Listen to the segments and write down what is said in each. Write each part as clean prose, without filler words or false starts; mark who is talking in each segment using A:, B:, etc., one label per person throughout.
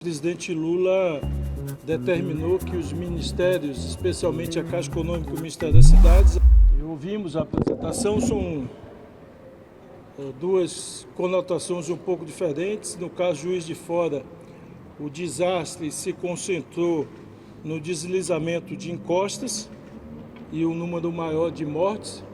A: O presidente Lula determinou que os ministérios, especialmente a Caixa Econômica e o Ministério das Cidades, ouvimos a apresentação, são duas conotações um pouco diferentes. No caso Juiz de Fora, o desastre se concentrou no deslizamento de encostas e o número maior de mortes,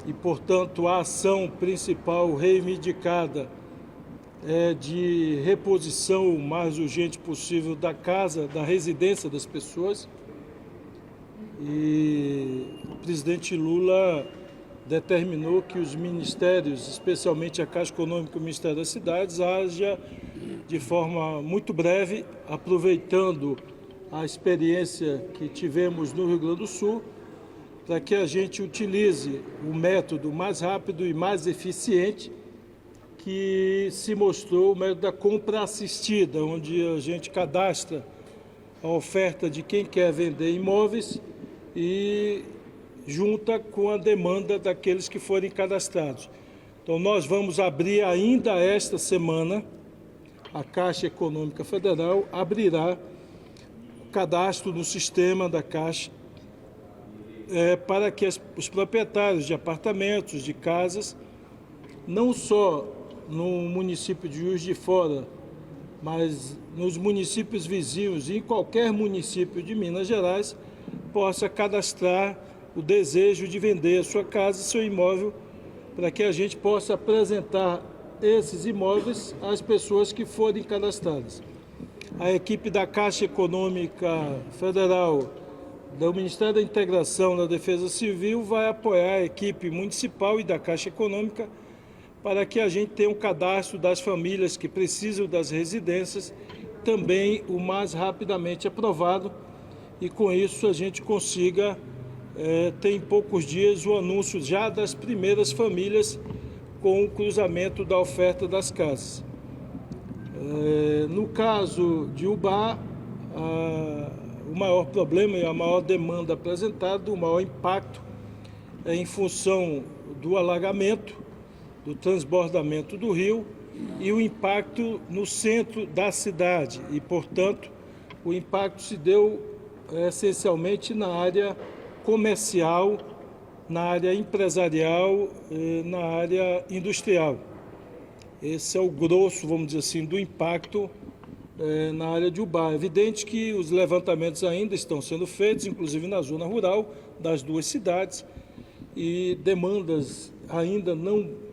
A: e, portanto, a ação principal reivindicada é de reposição o mais urgente possível da casa, da residência das pessoas. E o presidente Lula determinou que os ministérios, especialmente a Caixa Econômica e o Ministério das Cidades, haja de forma muito breve, aproveitando a experiência que tivemos no Rio Grande do Sul, para que a gente utilize o método mais rápido e mais eficiente que se mostrou o método da compra assistida, onde a gente cadastra a oferta de quem quer vender imóveis e junta com a demanda daqueles que forem cadastrados. Então, nós vamos abrir ainda esta semana, a Caixa Econômica Federal abrirá o cadastro no sistema da Caixa para que os proprietários de apartamentos, de casas, não só no município de Juiz de Fora, mas nos municípios vizinhos e em qualquer município de Minas Gerais, possa cadastrar o desejo de vender a sua casa, seu imóvel, para que a gente possa apresentar esses imóveis às pessoas que forem cadastradas. A equipe da Caixa Econômica Federal, do Ministério da Integração da Defesa Civil, vai apoiar a equipe municipal e da Caixa Econômica para que a gente tenha um cadastro das famílias que precisam das residências também o mais rapidamente aprovado, e com isso a gente consiga ter em poucos dias o anúncio já das primeiras famílias com o cruzamento da oferta das casas. No caso de Ubá, o maior problema e a maior demanda apresentada, o maior impacto é em função do alagamento, do transbordamento do rio e o impacto no centro da cidade. E, portanto, o impacto se deu essencialmente na área comercial, na área empresarial, na área industrial. Esse é o grosso, vamos dizer assim, do impacto na área de Ubá. É evidente que os levantamentos ainda estão sendo feitos, inclusive na zona rural das duas cidades, e demandas ainda não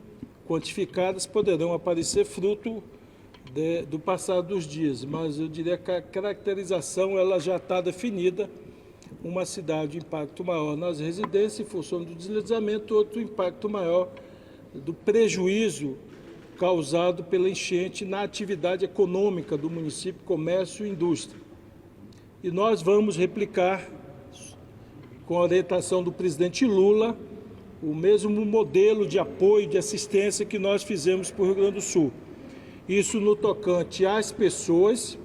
A: quantificadas poderão aparecer fruto do passar dos dias, mas eu diria que a caracterização ela já está definida, uma cidade de impacto maior nas residências em função do deslizamento, outro impacto maior do prejuízo causado pela enchente na atividade econômica do município, comércio e indústria. E nós vamos replicar, com a orientação do presidente Lula, o mesmo modelo de apoio, de assistência que nós fizemos para o Rio Grande do Sul. Isso no tocante às pessoas,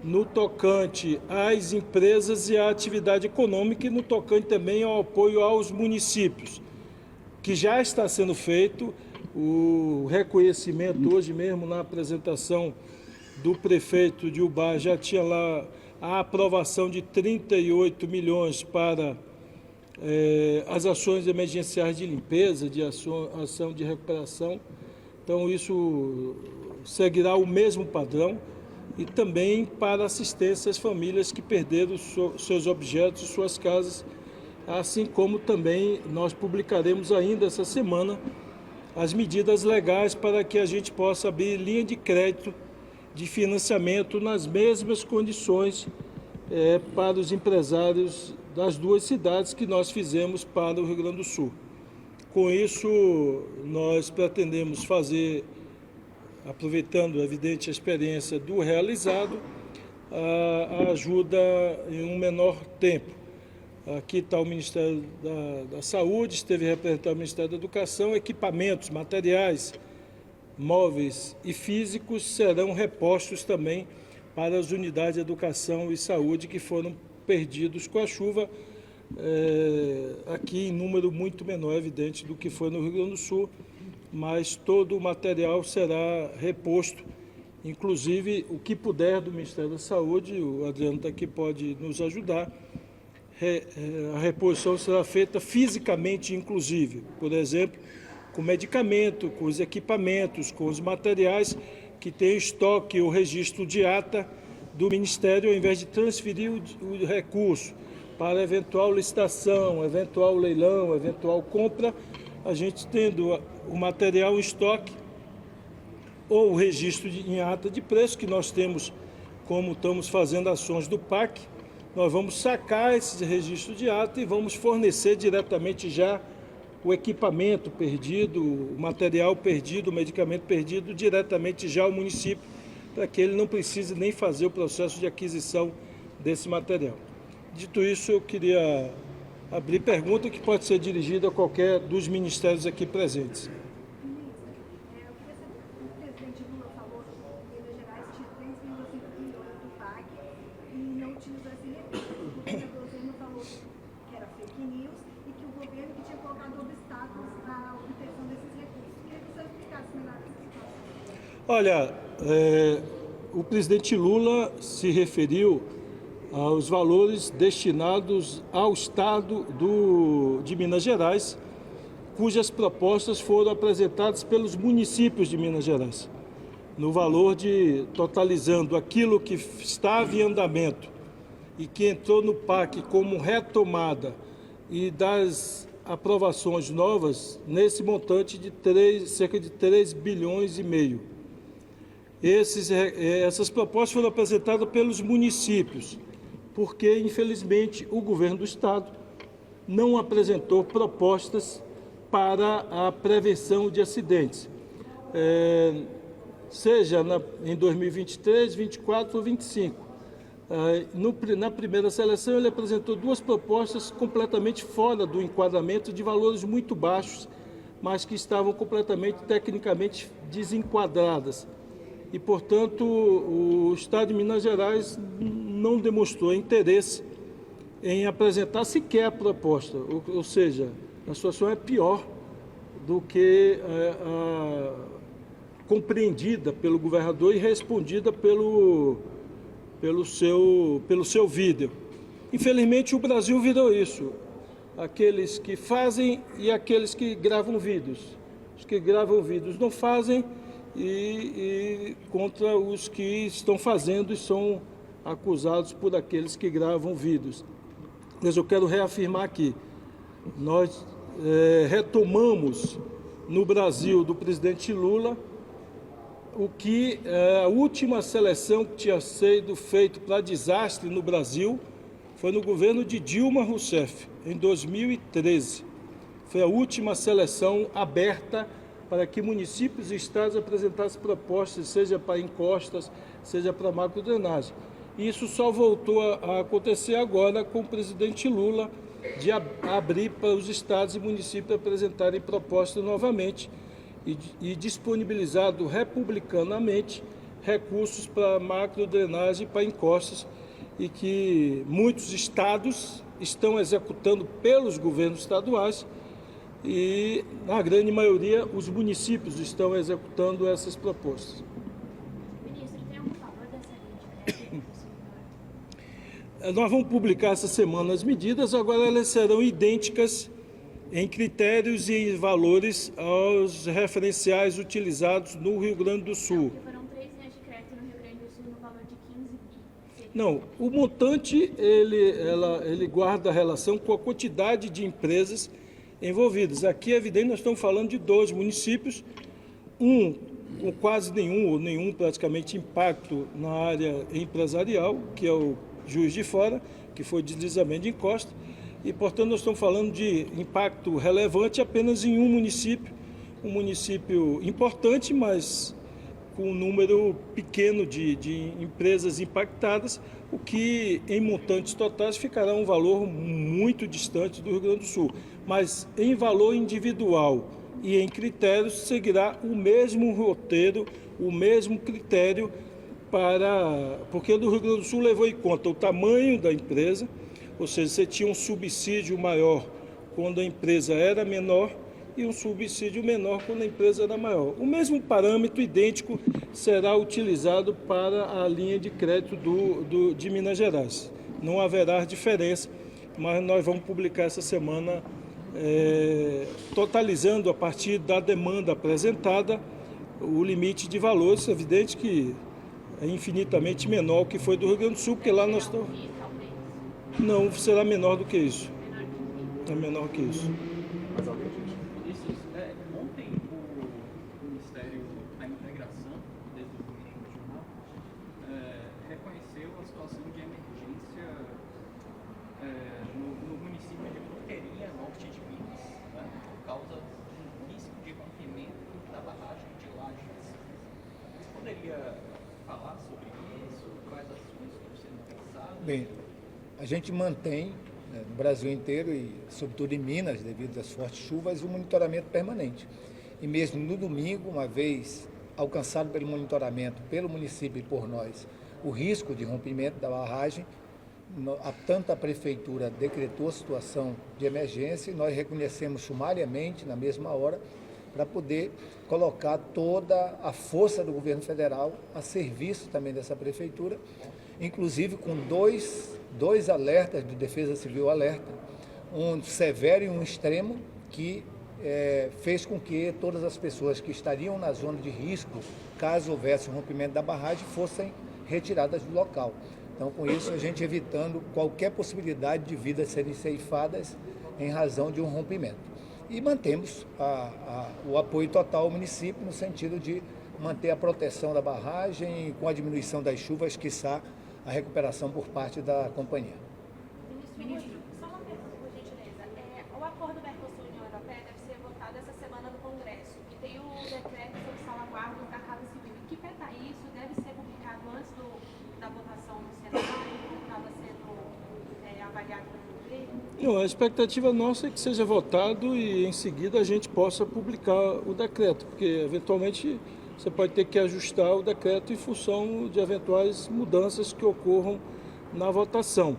A: no tocante às empresas e à atividade econômica, e no tocante também ao apoio aos municípios, que já está sendo feito o reconhecimento. Hoje mesmo, na apresentação do prefeito de Ubá, já tinha lá a aprovação de 38 milhões para as ações emergenciais de limpeza, de ação de recuperação. Então, isso seguirá o mesmo padrão, e também para assistência às famílias que perderam seus objetos, suas casas, assim como também nós publicaremos ainda essa semana as medidas legais para que a gente possa abrir linha de crédito de financiamento nas mesmas condições para os empresários das duas cidades que nós fizemos para o Rio Grande do Sul. Com isso, nós pretendemos fazer, aproveitando, evidente, a experiência do realizado, a ajuda em um menor tempo. Aqui está o Ministério da Saúde, esteve representado o Ministério da Educação, equipamentos, materiais, móveis e físicos serão repostos também para as unidades de educação e saúde que foram perdidos com a chuva, aqui em número muito menor, evidente, do que foi no Rio Grande do Sul, mas todo o material será reposto inclusive o que puder do Ministério da Saúde, o Adriano daqui pode nos ajudar. A reposição será feita fisicamente, inclusive, por exemplo, com medicamento, com os equipamentos, com os materiais que tem estoque ou registro de ata do Ministério, ao invés de transferir o recurso para eventual licitação, eventual leilão, eventual compra, a gente tendo o material em estoque ou o registro em ata de preço, que nós temos, como estamos fazendo ações do PAC, nós vamos sacar esse registro de ata e vamos fornecer diretamente já o equipamento perdido, o material perdido, o medicamento perdido, diretamente já ao município, para que ele não precise nem fazer o processo de aquisição desse material. Dito isso, eu queria abrir pergunta que pode ser dirigida a qualquer dos ministérios aqui presentes.
B: O presidente Lula falou que Minas Gerais tinha 3,5 bilhões do PAC e não utilizou esse recurso. O governador Zema falou que era fake news e que o governo que tinha colocado obstáculos à obtenção desses recursos. Queria que você explicasse melhor essa situação.
A: Olha, o presidente Lula se referiu aos valores destinados ao Estado de Minas Gerais, cujas propostas foram apresentadas pelos municípios de Minas Gerais, no valor de, totalizando aquilo que estava em andamento e que entrou no PAC como retomada e das aprovações novas, nesse montante de cerca de 3 bilhões e meio. Essas propostas foram apresentadas pelos municípios, porque, infelizmente, o governo do Estado não apresentou propostas para a prevenção de acidentes, seja em 2023, 2024 ou 2025. Na primeira seleção, ele apresentou duas propostas completamente fora do enquadramento, de valores muito baixos, mas que estavam completamente tecnicamente desenquadradas. E, portanto, o Estado de Minas Gerais não demonstrou interesse em apresentar sequer a proposta, ou seja, a situação é pior do que compreendida pelo governador e respondida pelo seu vídeo. Infelizmente, o Brasil virou isso, aqueles que fazem e aqueles que gravam vídeos. Os que gravam vídeos não fazem e contra os que estão fazendo e são acusados por aqueles que gravam vídeos. Mas eu quero reafirmar aqui, nós retomamos no Brasil do presidente Lula o que a última seleção que tinha sido feita para desastre no Brasil foi no governo de Dilma Rousseff, em 2013. Foi a última seleção aberta para que municípios e estados apresentassem propostas, seja para encostas, seja para macrodrenagem. Isso só voltou a acontecer agora com o presidente Lula, de abrir para os estados e municípios apresentarem propostas novamente e disponibilizado republicanamente recursos para macrodrenagem e para encostas, e que muitos estados estão executando pelos governos estaduais e, na grande maioria, os municípios estão executando essas propostas.
C: Ministro, tem algum valor dessa linha de crédito?
A: Nós vamos publicar essa semana as medidas, agora elas serão idênticas em critérios e valores aos referenciais utilizados no Rio Grande do Sul.
C: Foram 3 linhas de crédito no Rio Grande do Sul no valor de 15 bi.
A: Não, o montante ele guarda a relação com a quantidade de empresas envolvidas. Aqui é evidente, nós estamos falando de 2 municípios, um com quase nenhum ou nenhum praticamente impacto na área empresarial, que é o Juiz de Fora, que foi deslizamento de encosta, e, portanto, nós estamos falando de impacto relevante apenas em um município importante, mas com um número pequeno de empresas impactadas, o que, em montantes totais, ficará um valor muito distante do Rio Grande do Sul. Mas, em valor individual e em critérios, seguirá o mesmo roteiro, o mesmo critério, porque do Rio Grande do Sul levou em conta o tamanho da empresa, ou seja, você tinha um subsídio maior quando a empresa era menor, e um subsídio menor quando a empresa era maior. O mesmo parâmetro idêntico será utilizado para a linha de crédito de Minas Gerais. Não haverá diferença, mas nós vamos publicar essa semana, totalizando a partir da demanda apresentada, o limite de valores. É evidente que é infinitamente menor que foi do Rio Grande do Sul, porque lá nós estamos... Não, será menor do que isso. É menor que isso.
D: Mais alguém, gente?
E: Vinícius, ontem o Ministério da Integração, desde o último jornal, reconheceu a situação de emergência no município de Porteirinha, norte de Minas, né, por causa do risco de rompimento da barragem de Lajes. Você poderia falar sobre isso? Quais ações estão sendo pensadas?
F: Bem, a gente mantém, no Brasil inteiro e sobretudo em Minas, devido às fortes chuvas, o monitoramento permanente. E mesmo no domingo, uma vez alcançado pelo monitoramento, pelo município e por nós, o risco de rompimento da barragem, tanto a Prefeitura decretou a situação de emergência e nós reconhecemos sumariamente, na mesma hora, para poder colocar toda a força do governo federal a serviço também dessa Prefeitura, inclusive com dois alertas de Defesa Civil Alerta, um severo e um extremo, que fez com que todas as pessoas que estariam na zona de risco, caso houvesse um rompimento da barragem, fossem retiradas do local. Então, com isso, a gente evitando qualquer possibilidade de vidas serem ceifadas em razão de um rompimento. E mantemos o apoio total ao município no sentido de manter a proteção da barragem com a diminuição das chuvas, quiçá a recuperação por parte da companhia.
C: Ministro, só uma pergunta, por gentileza. O acordo Mercosul-União Europeia deve ser votado essa semana no Congresso, e tem o decreto sobre salvaguarda da Casa Civil. Em que pé está isso? Deve ser publicado antes da votação no Senado, como estava sendo avaliado no governo?
A: Não, a expectativa nossa é que seja votado e em seguida a gente possa publicar o decreto, porque eventualmente você pode ter que ajustar o decreto em função de eventuais mudanças que ocorram na votação.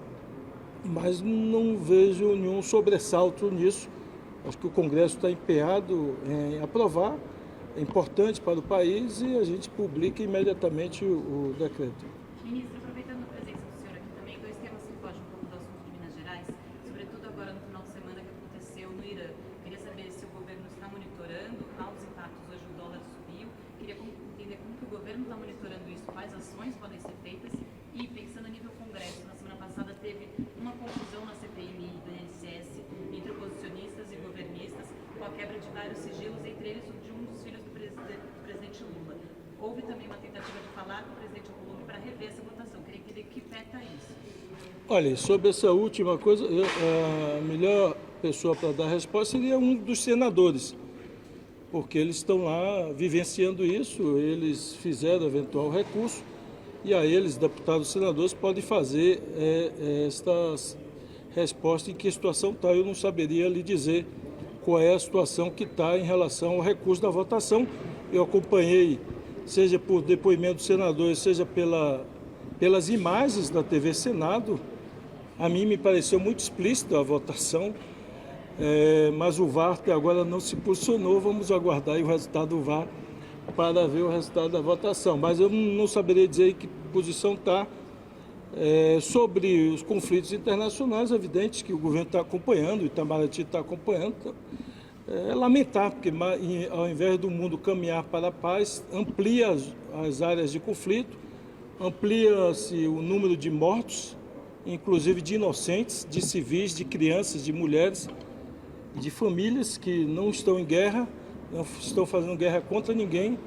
A: Mas não vejo nenhum sobressalto nisso. Acho que o Congresso está empenhado em aprovar, é importante para o país e a gente publica imediatamente o decreto.
G: Ministro, aproveitando a presença do senhor aqui também, dois temas que fogem um pouco do assunto de Minas Gerais, sobretudo agora no final de semana que aconteceu no Irã. Queria saber se o governo está monitorando aos impactos hoje o dólar subiu. Queria entender como que o governo está monitorando isso, quais ações podem ser feitas e pensando a nível Congresso. Na semana passada teve uma confusão na CPMI do INSS entre oposicionistas e governistas com a quebra de vários sigilos, entre eles o de um dos filhos do presidente Lula. Houve também uma tentativa de falar com o presidente Alcolumbre para rever essa votação. Queria entender que pé está isso.
A: Olha, sobre essa última coisa, a melhor pessoa para dar resposta seria um dos senadores, porque eles estão lá vivenciando isso, eles fizeram eventual recurso e a eles, deputados e senadores, podem fazer esta resposta em que situação está. Eu não saberia lhe dizer qual é a situação que está em relação ao recurso da votação. Eu acompanhei, seja por depoimento dos senadores, seja pelas imagens da TV Senado. A mim me pareceu muito explícita a votação, mas o VAR até agora não se posicionou. Vamos aguardar aí o resultado do VAR para ver o resultado da votação. Mas eu não saberia dizer em que posição está. Sobre os conflitos internacionais, é evidente que o governo está acompanhando, o Itamaraty está acompanhando. É lamentar, porque ao invés do mundo caminhar para a paz, amplia as áreas de conflito, amplia-se o número de mortos, inclusive de inocentes, de civis, de crianças, de mulheres, de famílias que não estão em guerra, não estão fazendo guerra contra ninguém,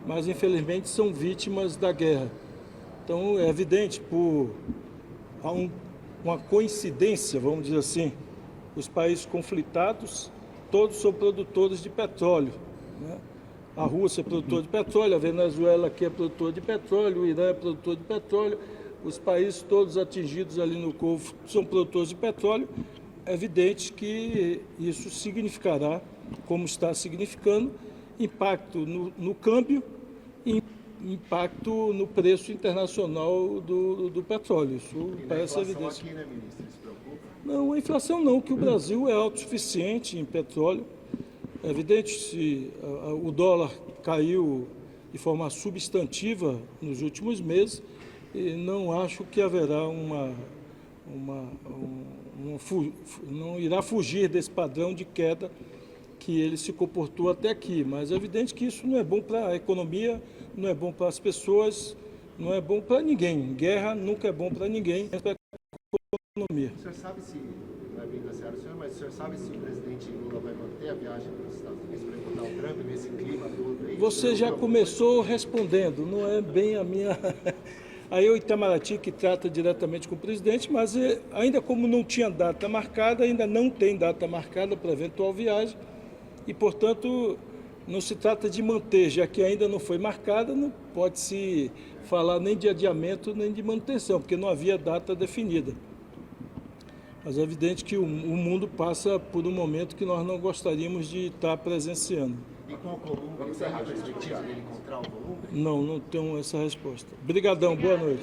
A: mas infelizmente são vítimas da guerra. Então é evidente, há uma coincidência, vamos dizer assim, os países conflitados, todos são produtores de petróleo, né? A Rússia é produtora de petróleo, a Venezuela aqui é produtora de petróleo, o Irã é produtor de petróleo, os países todos atingidos ali no Golfo são produtores de petróleo. É evidente que isso significará, como está significando, impacto no câmbio e impacto no preço internacional do petróleo. Isso parece evidente.
D: Aqui, né, ministro? Isso preocupa?
A: Não, a inflação não, que o Brasil é autossuficiente em petróleo. É evidente, se o dólar caiu de forma substantiva nos últimos meses, e não acho que haverá não irá fugir desse padrão de queda que ele se comportou até aqui. Mas é evidente que isso não é bom para a economia, não é bom para as pessoas, não é bom para ninguém. Guerra nunca é bom para ninguém, é para a economia.
D: O senhor sabe se, não é bem da senhora, senhor, mas o senhor sabe se o presidente Lula vai manter a viagem para os Estados Unidos para encontrar o Trump nesse clima todo aí?
A: Você já começou respondendo, não é bem a minha... Aí o Itamaraty que trata diretamente com o presidente, mas ainda como não tinha data marcada, ainda não tem data marcada para eventual viagem e, portanto, não se trata de manter, já que ainda não foi marcada, não pode-se falar nem de adiamento nem de manutenção, porque não havia data definida. Mas é evidente que o mundo passa por um momento que nós não gostaríamos de estar presenciando.
D: E com o Columbo, tem a perspectiva dele encontrar o Columbo?
A: Não tenho essa resposta. Obrigadão, boa noite.